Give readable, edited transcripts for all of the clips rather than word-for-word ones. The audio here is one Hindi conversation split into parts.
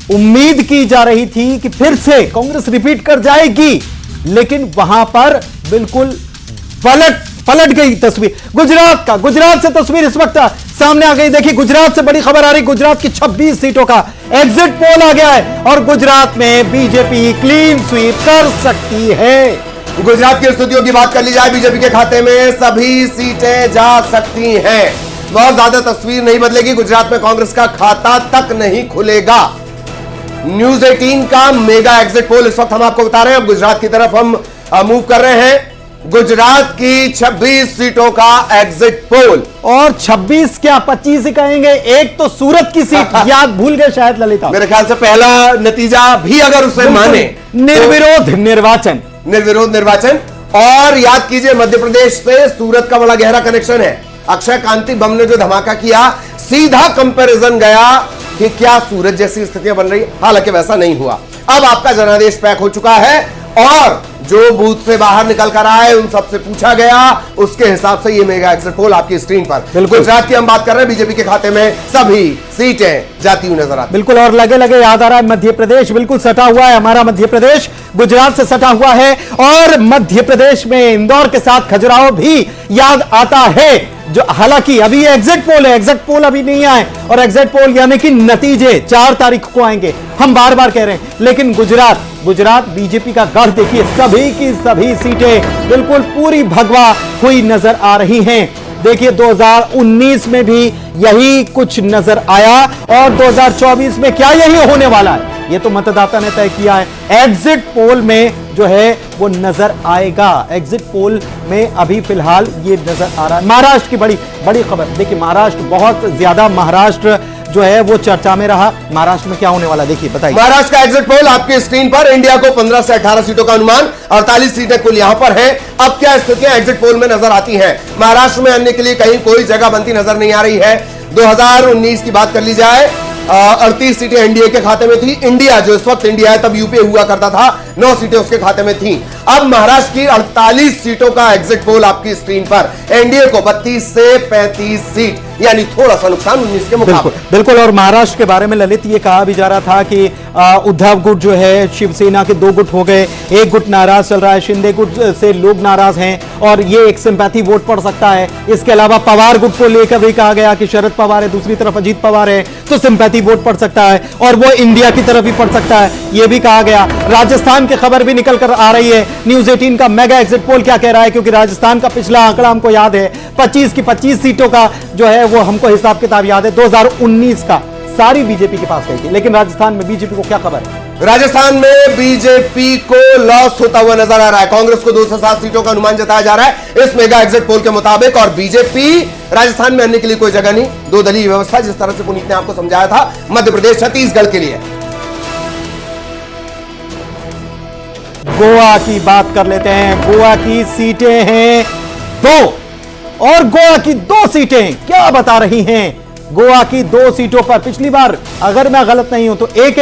उम्मीद की जा रही थी कि फिर से कांग्रेस रिपीट कर जाएगी, लेकिन वहां पर बिल्कुल पलट गई तस्वीर। गुजरात से तस्वीर इस वक्त सामने आ गई। देखिए, गुजरात से बड़ी खबर आ रही, गुजरात की 26 सीटों का एग्जिट पोल आ गया है और गुजरात में बीजेपी क्लीन स्वीप कर सकती है। गुजरात की स्थितियों की बात कर ली जाए, बीजेपी के खाते में सभी सीटें जा सकती हैं। बहुत ज्यादा तस्वीर नहीं बदलेगी, गुजरात में कांग्रेस का खाता तक नहीं खुलेगा। न्यूज 18 का मेगा एग्जिट पोल इस वक्त हम आपको बता रहे हैं। अब गुजरात की तरफ हम मूव कर रहे हैं। गुजरात की 26 सीटों का एग्जिट पोल, और 26 क्या 25 ही कहेंगे। एक तो सूरत की सीट याद भूल गए शायद ललिता, मेरे ख्याल से पहला नतीजा भी अगर उसे माने, निर्विरोध निर्वाचन। और याद कीजिए, मध्य प्रदेश से सूरत का बड़ा गहरा कनेक्शन है। अक्षय कांति बम ने जो धमाका किया, सीधा कंपैरिजन गया कि क्या सूरत जैसी स्थितियां बन रही है। हालांकि वैसा नहीं हुआ। अब आपका जनादेश पैक हो चुका है और जो बूथ से बाहर निकल कर आए उन सबसे पूछा गया, उसके हिसाब से ये मेगा एग्जिट पोल आपकी स्क्रीन पर। बिल्कुल गुजरात की हम बात कर रहे हैं, बीजेपी के खाते में सभी सीटें जाती हुई नजर आती। बिल्कुल, और लगे याद आ रहा है मध्य प्रदेश बिल्कुल सटा हुआ है। हमारा मध्य प्रदेश गुजरात से सटा हुआ है और मध्य प्रदेश में इंदौर के साथ खजुराहो भी याद आता है। जो हालांकि अभी एग्जिट पोल है, एग्जिट पोल अभी नहीं आए और एग्जिट पोल यानी कि नतीजे 4 तारीख को आएंगे, हम बार बार कह रहे हैं। लेकिन गुजरात बीजेपी का गढ़ देखिए, सभी की सभी सीटें बिल्कुल पूरी भगवा हुई नजर आ रही हैं। देखिए, 2019 में भी यही कुछ नजर आया और 2024 में क्या यही होने वाला है, ये तो मतदाता ने तय किया है। एग्जिट पोल में जो है वो नजर आएगा। एग्जिट पोल में अभी फिलहाल ये नजर आ रहा है। महाराष्ट्र की बड़ी खबर देखिए, महाराष्ट्र जो है वो चर्चा में रहा। महाराष्ट्र में क्या होने वाला देखिए, बताइए। महाराष्ट्र का एग्जिट पोल आपकी स्क्रीन पर। इंडिया को 15 से 18 सीटों का अनुमान, 48 सीटें कुल यहां पर हैं। अब क्या स्थितियां एग्जिट पोल में नजर आती हैं? महाराष्ट्र में अन्य के लिए कहीं कोई जगह बनती नजर नहीं आ रही है। 2019 की बात कर ली जाए, 38 सीटें एनडीए के खाते में थी। इंडिया जो इस वक्त इंडिया है, तब यूपीए हुआ करता था, 9 सीटें उसके खाते में थी। अब महाराष्ट्र की 48 सीटों का एग्जिट पोल आपकी स्क्रीन पर। एनडीए को 32 से 35 सीट, यानी थोड़ा सा नुकसान 19 के मुकाबले। बिल्कुल। और महाराष्ट्र के बारे में ललित ये कहा भी जा रहा था कि उद्धव गुट जो है, शिवसेना के 2 गुट हो गए, एक गुट नाराज चल रहा है, शिंदे गुट से लोग नाराज हैं और ये एक सिंपैथी वोट पड़ सकता है। इसके अलावा पवार गुट को लेकर भी कहा गया कि शरद पवार है, दूसरी तरफ अजीत पवार है, तो सिंपैथी वोट पड़ सकता है और वो इंडिया की तरफ ही पड़ सकता है, ये भी कहा गया। राजस्थान की खबर भी निकल कर आ रही है। न्यूज 18 का मेगा एग्जिट पोल क्या कह रहा है, क्योंकि राजस्थान का पिछला आंकड़ा हमको याद है, 25 की 25 सीटों का जो है वो हमको हिसाब किताब याद है। 2019 का सारी बीजेपी के पास गई थी, लेकिन राजस्थान में बीजेपी को क्या खबर है? राजस्थान में बीजेपी को लॉस होता हुआ नजर आ रहा है। कांग्रेस को 2 से 7 सीटों का अनुमान जताया जा रहा है इस मेगा एग्जिट पोल के मुताबिक, और बीजेपी राजस्थान में आने के लिए कोई जगह नहीं। 2 दलीय व्यवस्था, जिस तरह से पुनीत ने आपको समझाया था मध्य प्रदेश छत्तीसगढ़ के लिए। गोवा की बात कर लेते हैं। गोवा की सीटें हैं 2 और गोवा की 2 सीटें क्या बता रही हैं? गोवा की 2 सीटों पर पिछली बार, अगर मैं गलत नहीं हूं तो एक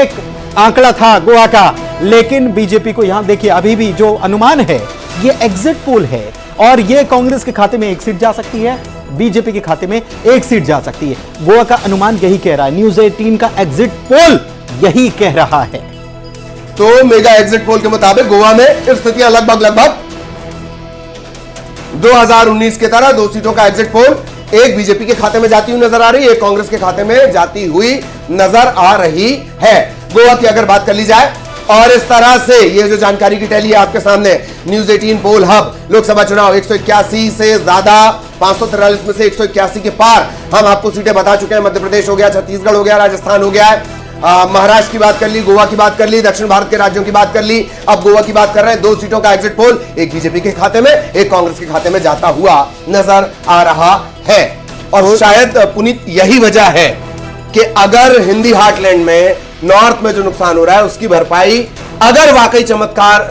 आंकड़ा था गोवा का, लेकिन बीजेपी को यहां देखिए अभी भी जो अनुमान है ये एग्जिट पोल है और ये कांग्रेस के खाते में 1 सीट जा सकती है, बीजेपी के खाते में 1 सीट जा सकती है। गोवा का अनुमान यही कह रहा है, न्यूज 18 का एग्जिट पोल यही कह रहा है। तो मेगा एग्जिट पोल के मुताबिक गोवा में स्थितियां लगभग 2019 की तरह 2 सीटों का एग्जिट पोल, एक बीजेपी के खाते में जाती हुई नजर आ रही है, एक कांग्रेस के खाते में जाती हुई नजर आ रही है। गोवा की अगर बात कर ली जाए, और इस तरह से ये जो जानकारी की टैली है आपके सामने, न्यूज 18 पोल हब, लोकसभा चुनाव 181 से ज्यादा, 543 में से 181 के पार हम आपको सीटें बता चुके हैं। मध्य प्रदेश हो गया, छत्तीसगढ़ हो गया, राजस्थान हो गया है, महाराष्ट्र की बात कर ली, गोवा की बात कर ली, दक्षिण भारत के राज्यों की बात कर ली, अब गोवा की बात कर रहे हैं। 2 सीटों का एग्जिट पोल, एक बीजेपी के खाते में, एक कांग्रेस के खाते में जाता हुआ नजर आ रहा है। और शायद पुनीत यही वजह है कि अगर हिंदी हार्टलैंड में, नॉर्थ में जो नुकसान हो रहा है उसकी भरपाई अगर वाकई चमत्कार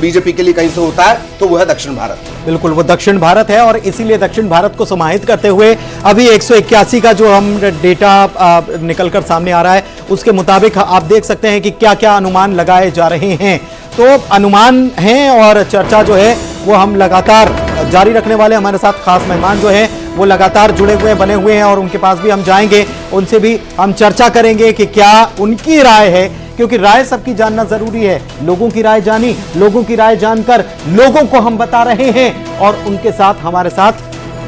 बीजेपी के लिए कहीं से होता है तो वो है दक्षिण भारत। बिल्कुल, वो दक्षिण भारत है और इसीलिए दक्षिण भारत को समाहित करते हुए अभी 181 का जो हम डेटा निकलकर सामने आ रहा है उसके मुताबिक आप देख सकते हैं कि क्या क्या अनुमान लगाए जा रहे हैं। तो अनुमान हैं और चर्चा जो है वो हम लगातार जारी रखने वाले। हमारे साथ खास मेहमान जो है वो लगातार जुड़े हुए बने हुए हैं और उनके पास भी हम जाएंगे, उनसे भी हम चर्चा करेंगे कि क्या उनकी राय है, क्योंकि राय सबकी जानना जरूरी है। लोगों की राय जानी, लोगों की राय जानकर लोगों को हम बता रहे हैं और उनके साथ हमारे साथ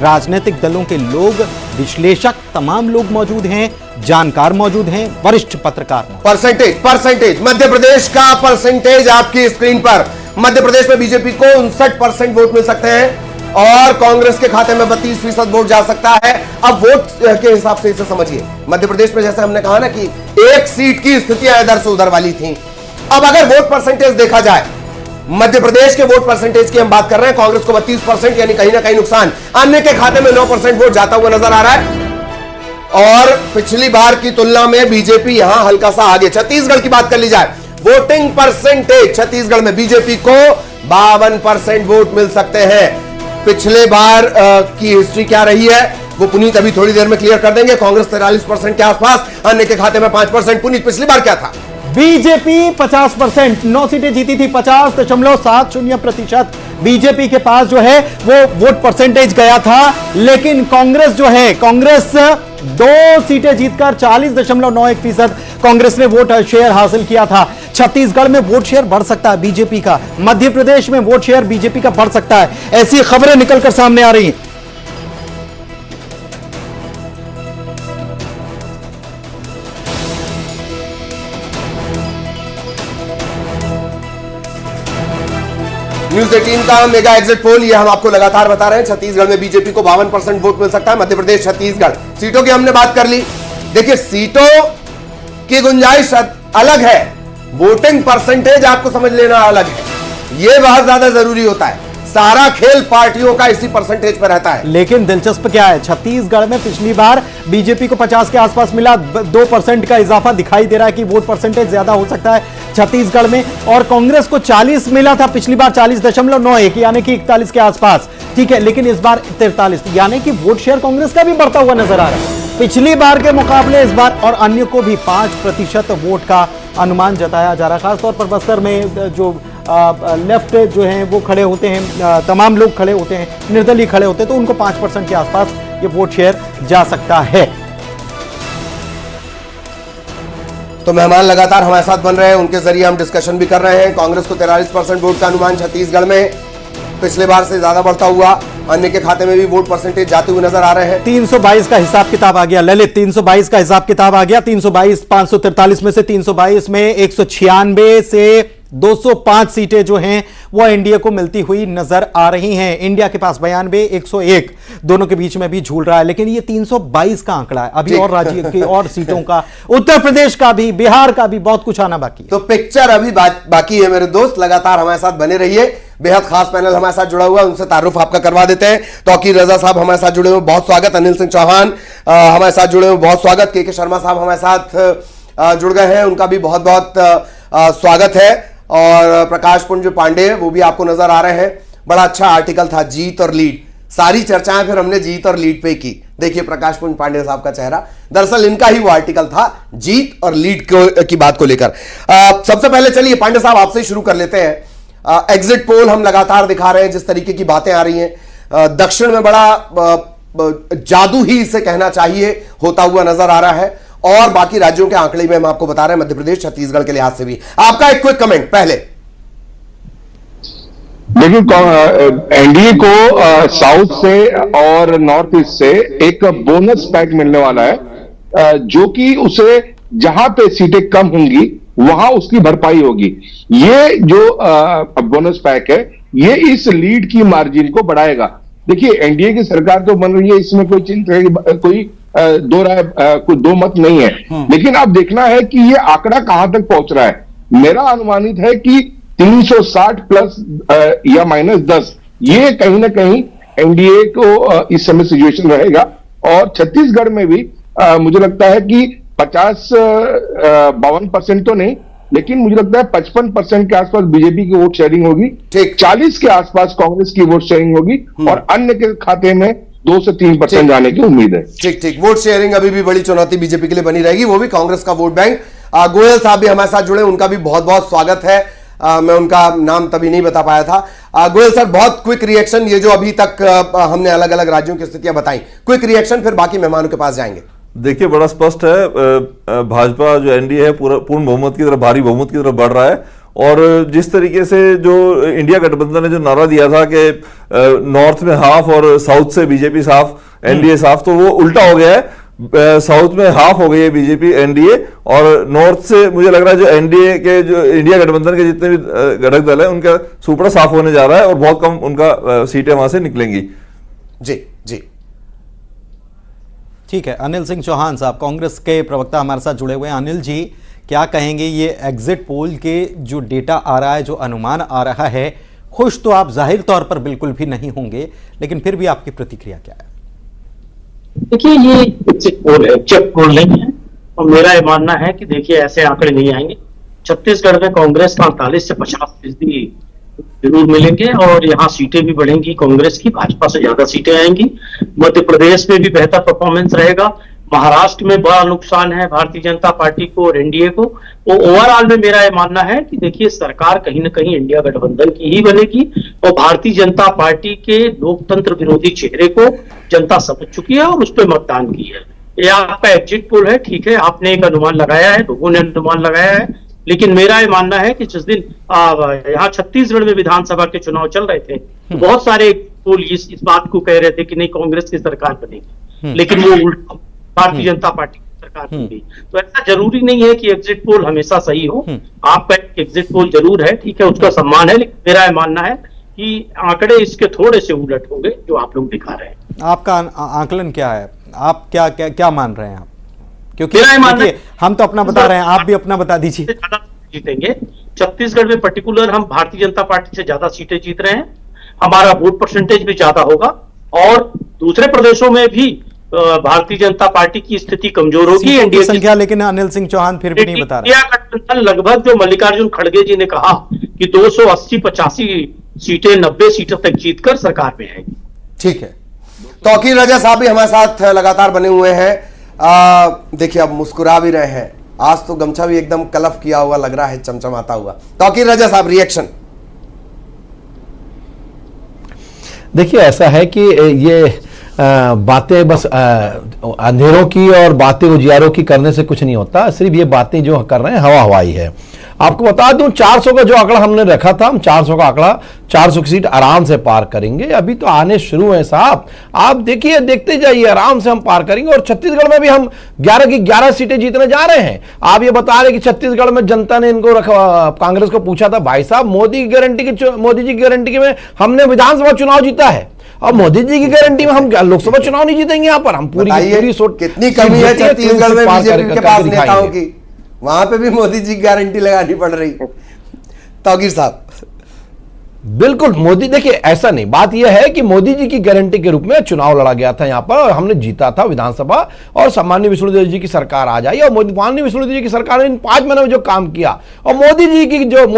राजनीतिक दलों के लोग, विश्लेषक, तमाम लोग मौजूद हैं, जानकार मौजूद हैं, वरिष्ठ पत्रकार। परसेंटेज मध्य प्रदेश का परसेंटेज आपकी स्क्रीन पर। मध्य प्रदेश में बीजेपी को 59% वोट मिल सकते हैं और कांग्रेस के खाते में 32% वोट जा सकता है। अब वोट के हिसाब से इसे समझिए, मध्य प्रदेश में जैसे हमने कहा ना कि एक सीट की स्थितियां इधर से उधर वाली थी। अब अगर वोट परसेंटेज देखा जाए, मध्य प्रदेश के वोट परसेंटेज की हम बात कर रहे हैं, कांग्रेस को 32%, यानी कहीं ना कहीं नुकसान। अन्य के खाते में 9% वोट जाता हुआ नजर आ रहा है और पिछली बार की तुलना में बीजेपी यहां हल्का सा आगे। छत्तीसगढ़ की बात कर ली जाए, वोटिंग परसेंटेज छत्तीसगढ़ में बीजेपी को 52% वोट मिल सकते हैं। पिछले बार की हिस्ट्री क्या रही है वो पुनीत अभी थोड़ी देर में क्लियर कर देंगे। कांग्रेस 43% के आसपास, अन्य के खाते में 5%। पुनीत, पिछली बार क्या था? बीजेपी 50%, 9 सीटें जीती थी, 50.70% बीजेपी के पास जो है वो वोट परसेंटेज गया था। लेकिन कांग्रेस जो है, कांग्रेस 2 सीटें जीतकर 40.91% कांग्रेस ने वोट शेयर हासिल किया था। छत्तीसगढ़ में वोट शेयर बढ़ सकता है बीजेपी का, मध्य प्रदेश में वोट शेयर बीजेपी का बढ़ सकता है, ऐसी खबरें निकलकर सामने आ रही हैं। न्यूज 18 का मेगा एग्जिट पोल, ये हम आपको लगातार बता रहे हैं। छत्तीसगढ़ में बीजेपी को 52% वोट मिल सकता है। मध्य प्रदेश, छत्तीसगढ़, सीटों की हमने बात कर ली। देखिए, सीटों की गुंजाइश अलग है, वोटिंग परसेंटेज आपको समझ लेना अलग है। यह बहुत ज्यादा जरूरी होता है। सारा खेल पार्टियों का इसी परसेंटेज पर रहता है। लेकिन दिलचस्प क्या है, छत्तीसगढ़ में पिछली बार बीजेपी को 50 के आसपास मिला, 2% का इजाफा दिखाई दे रहा है कि वोट परसेंटेज ज्यादा हो सकता है छत्तीसगढ़ में। और कांग्रेस को 40 मिला था पिछली बार, 40.91, यानी कि 41 के आसपास, ठीक है। लेकिन इस बार 43, यानी कि वोट शेयर कांग्रेस का भी बढ़ता हुआ नजर आ रहा है पिछली बार के मुकाबले इस बार। और अन्य को भी 5% वोट का अनुमान जताया जा रहा है। खासतौर पर बस्तर में जो लेफ्ट जो हैं वो खड़े होते हैं, तमाम लोग खड़े होते हैं, निर्दलीय खड़े होते हैं, तो उनको 5% के आसपास ये वोट शेयर जा सकता है। तो मेहमान लगातार हमारे साथ बन रहे हैं, उनके जरिए हम डिस्कशन भी कर रहे हैं। कांग्रेस को 43% वोट का अनुमान छत्तीसगढ़ में, पिछले बार से ज्यादा बढ़ता हुआ। अन्य के खाते में भी वोट परसेंटेज जाते हुए नजर आ रहे हैं। 322 का हिसाब किताब आ गया ललित, 322 का हिसाब किताब आ गया। 322, 543 में से 322 में 196 से 205 सीटें जो हैं वो एनडीए को मिलती हुई नजर आ रही हैं। इंडिया के पास 92, 101, दोनों के बीच में भी झूल रहा है। लेकिन ये 322 का आंकड़ा है, अभी और राज्य की और सीटों का, उत्तर प्रदेश का भी, बिहार का भी बहुत कुछ आना बाकी है। तो पिक्चर अभी बाकी है मेरे दोस्त, लगातार हमारे साथ बने रहिए। बेहद खास पैनल हमारे साथ जुड़ा हुआ है, उनसे तारुफ आपका करवा देते हैं। तौकीर रजा साहब हमारे साथ जुड़े हुए, बहुत स्वागत। अनिल सिंह चौहान हमारे साथ जुड़े हुए, बहुत स्वागत। के शर्मा साहब हमारे साथ जुड़ गए हैं, उनका भी बहुत बहुत स्वागत है। और प्रकाश पुंज पांडे वो भी आपको नजर आ रहे हैं। बड़ा अच्छा आर्टिकल था, जीत और लीड। सारी चर्चाएं फिर हमने जीत और लीड पे की। देखिए प्रकाश पुंज पांडे साहब का चेहरा, दरअसल इनका ही वो आर्टिकल था, जीत और लीड की बात को लेकर। सबसे पहले चलिए पांडे साहब आपसे ही शुरू कर लेते हैं। एग्जिट पोल हम लगातार दिखा रहे हैं, जिस तरीके की बातें आ रही हैं, दक्षिण में बड़ा जादू ही इसे कहना चाहिए होता हुआ नजर आ रहा है। और बाकी राज्यों के आंकड़े में हम आपको बता रहे हैं, मध्य प्रदेश, छत्तीसगढ़ के लिहाज से भी। आपका एक क्विक कमेंट पहले। देखिए, एनडीए को साउथ से और नॉर्थ ईस्ट से एक बोनस पैक मिलने वाला है, जो कि उसे जहां पे सीटें कम होंगी वहां उसकी भरपाई होगी। ये जो बोनस पैक है, ये इस लीड की मार्जिन को बढ़ाएगा। देखिए, एनडीए की सरकार तो बन रही है, इसमें कोई चिंता, कोई कोई दो मत नहीं है। लेकिन अब देखना है कि ये आंकड़ा कहां तक पहुंच रहा है। मेरा अनुमानित है कि 360 प्लस या -10, ये कहीं ना कहीं एनडीए को इस समय सिचुएशन रहेगा। और छत्तीसगढ़ में भी मुझे लगता है कि 52% तो नहीं, लेकिन मुझे लगता है 55% के आसपास बीजेपी की वोट शेयरिंग होगी, 40 के आसपास कांग्रेस की वोट शेयरिंग होगी और अन्य के खाते में 2 से 3% जाने की उम्मीद है। ठीक, वोट शेयरिंग अभी भी बड़ी चुनौती बीजेपी के लिए बनी रहेगी, वो भी कांग्रेस का वोट बैंक। गोयल साहब भी हमारे साथ जुड़े, उनका भी बहुत बहुत स्वागत है। मैं उनका नाम तभी नहीं बता पाया था। गोयल सर, बहुत क्विक रिएक्शन, ये जो अभी तक हमने अलग अलग राज्यों की स्थितियां बताई, क्विक रिएक्शन, फिर बाकी मेहमानों के पास जाएंगे। देखिए, बड़ा स्पष्ट है, भाजपा जो एनडीए है पूर्ण बहुमत की तरफ, भारी बहुमत की तरफ बढ़ रहा है। और जिस तरीके से जो इंडिया गठबंधन ने जो नारा दिया था कि नॉर्थ में हाफ और साउथ से बीजेपी साफ, एनडीए साफ, तो वो उल्टा हो गया है। साउथ में हाफ हो गई है बीजेपी एनडीए, और नॉर्थ से मुझे लग रहा है जो एनडीए के, जो इंडिया गठबंधन के जितने भी घटक दल है, उनका सुपड़ा साफ होने जा रहा है और बहुत कम उनका सीटें वहां से निकलेंगी। जी जी, ठीक है। अनिल सिंह चौहान साहब, कांग्रेस के प्रवक्ता हमारे साथ जुड़े हुए हैं। अनिल जी, क्या कहेंगे, ये एग्जिट पोल के जो डेटा आ रहा है, जो अनुमान आ रहा है, खुश तो आप जाहिर तौर पर बिल्कुल भी नहीं होंगे, लेकिन फिर भी आपकी प्रतिक्रिया क्या है? देखिए, ये एग्जिट पोल है, चेक पोल नहीं है, और मेरा ये मानना है कि देखिए ऐसे आंकड़े नहीं आएंगे। छत्तीसगढ़ में कांग्रेस का 48 से 50% जरूर मिलेंगे, और यहाँ सीटें भी बढ़ेंगी कांग्रेस की, भाजपा से ज्यादा सीटें आएंगी। मध्य प्रदेश में भी बेहतर परफॉर्मेंस रहेगा। महाराष्ट्र में बड़ा नुकसान है भारतीय जनता पार्टी को और एनडीए को। तो ओवरऑल में मेरा यह मानना है कि देखिए सरकार कहीं ना कहीं इंडिया गठबंधन की ही बनेगी, और भारतीय जनता पार्टी के लोकतंत्र विरोधी चेहरे को जनता समझ चुकी है और उस पर मतदान की है। ये आपका एग्जिट पोल है, ठीक है, आपने एक अनुमान लगाया है, लोगों ने अनुमान लगाया है, लेकिन मेरा ये मानना है कि जिस दिन यहाँ छत्तीसगढ़ में विधानसभा के चुनाव चल रहे थे, तो बहुत सारे पोल इस बात को कह रहे थे कि नहीं कांग्रेस की सरकार बनेगी, लेकिन वो उल्टा भारतीय जनता पार्टी की सरकार बनेगी। तो ऐसा जरूरी नहीं है कि एग्जिट पोल हमेशा सही हो। आपका एग्जिट पोल जरूर है, ठीक है, उसका सम्मान है, लेकिन मेरा ये मानना है कि आंकड़े इसके थोड़े से उलट होंगे जो आप लोग दिखा रहे हैं। आपका आकलन क्या है, आप क्या मान रहे हैं आप? क्योंकि हम तो अपना बता रहे हैं, आप भी अपना बता दीजिए। जीतेंगे छत्तीसगढ़ में, पर्टिकुलर हम भारतीय जनता पार्टी से ज्यादा सीटें जीत रहे हैं, हमारा वोट परसेंटेज भी ज्यादा होगा, और दूसरे प्रदेशों में भी भारतीय जनता पार्टी की स्थिति कमजोर होगी। एनडीए की संख्या, लेकिन अनिल सिंह चौहान फिर भी नहीं बता रहे। इंडिया गठबंधन लगभग, जो मल्लिकार्जुन खड़गे जी ने कहा कि 280-85 सीटें, 90 सीटों तक जीतकर सरकार में आएगी। ठीक है। तौकीर रजा साहब भी हमारे साथ लगातार बने हुए हैं। देखिए, अब मुस्कुरा भी रहे हैं, आज तो गमछा भी एकदम कलफ किया हुआ लग रहा है, चमचमाता हुआ। तौकीर रजा साहब, रिएक्शन। देखिए, ऐसा है कि ये बातें बस अंधेरों की और बातें उजियारों की करने से कुछ नहीं होता। सिर्फ ये बातें जो कर रहे हैं हवा हवाई है। आपको बता दूं, 400 का जो आंकड़ा हमने रखा था, हम 400 का आंकड़ा, 400 की सीट आराम से पार करेंगे। अभी तो आने शुरू है साहब, आप देखिए, देखते जाइए, आराम से हम पार करेंगे। और छत्तीसगढ़ में भी हम 11 की 11 सीटें जीतने जा रहे हैं। आप ये बता रहे कि छत्तीसगढ़ में जनता ने इनको कांग्रेस को पूछा था, भाई साहब मोदी जी की गारंटी में हमने विधानसभा चुनाव जीता है, और मोदी जी की गारंटी में हम लोकसभा चुनाव नहीं जीतेंगे। यहाँ पर हम पूरी कितनी कमी है छत्तीसगढ़ में बीजेपी के पास नेताओं की, वहां पे भी मोदी जी की गारंटी लगानी पड़ रही। तौकीर साहब, बिल्कुल मोदी, देखिए ऐसा नहीं, बात यह है कि मोदी जी की गारंटी के रूप में चुनाव लड़ा गया था यहाँ पर, और हमने जीता था विधानसभा, और सामान्य विष्णुदेव जी की सरकार आ जाए, और माननीय विष्णुदेव जी की सरकार ने इन 5 महीनों में जो काम किया, और मोदी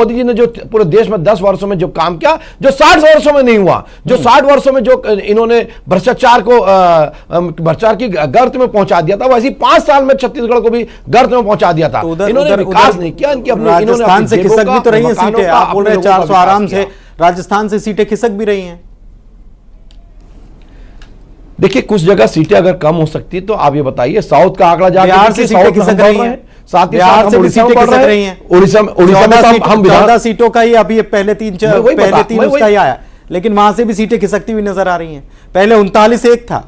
जी ने जो पूरे देश में 10 वर्षों में जो काम किया, जो 60 वर्षों में नहीं हुआ, जो 60 वर्षों में जो इन्होंने भ्रष्टाचार की गर्त में पहुंचा दिया था, वैसे 5 साल में छत्तीसगढ़ को भी गर्त में पहुंचा दिया था। इन्होंने विकास नहीं किया, राजस्थान से खिसक भी तो रही है सीटें, आप बोल रहे हैं 400 आराम से, राजस्थान से सीटें खिसक भी रही हैं। देखिए, कुछ जगह सीटें अगर कम हो सकती है तो आप ये बताइए, साउथ का आंकड़ा जाके बिहार से सीटें खिसक रही हैं, साथ ही साथ हम उड़ीसा में बढ़ रहे हैं। उड़ीसा में हम 14 सीटों का ही अभी पहले तीन उसका ही आया, लेकिन वहां से भी सीटें खिसकती हुई नजर आ रही हैं। पहले 39-1 था,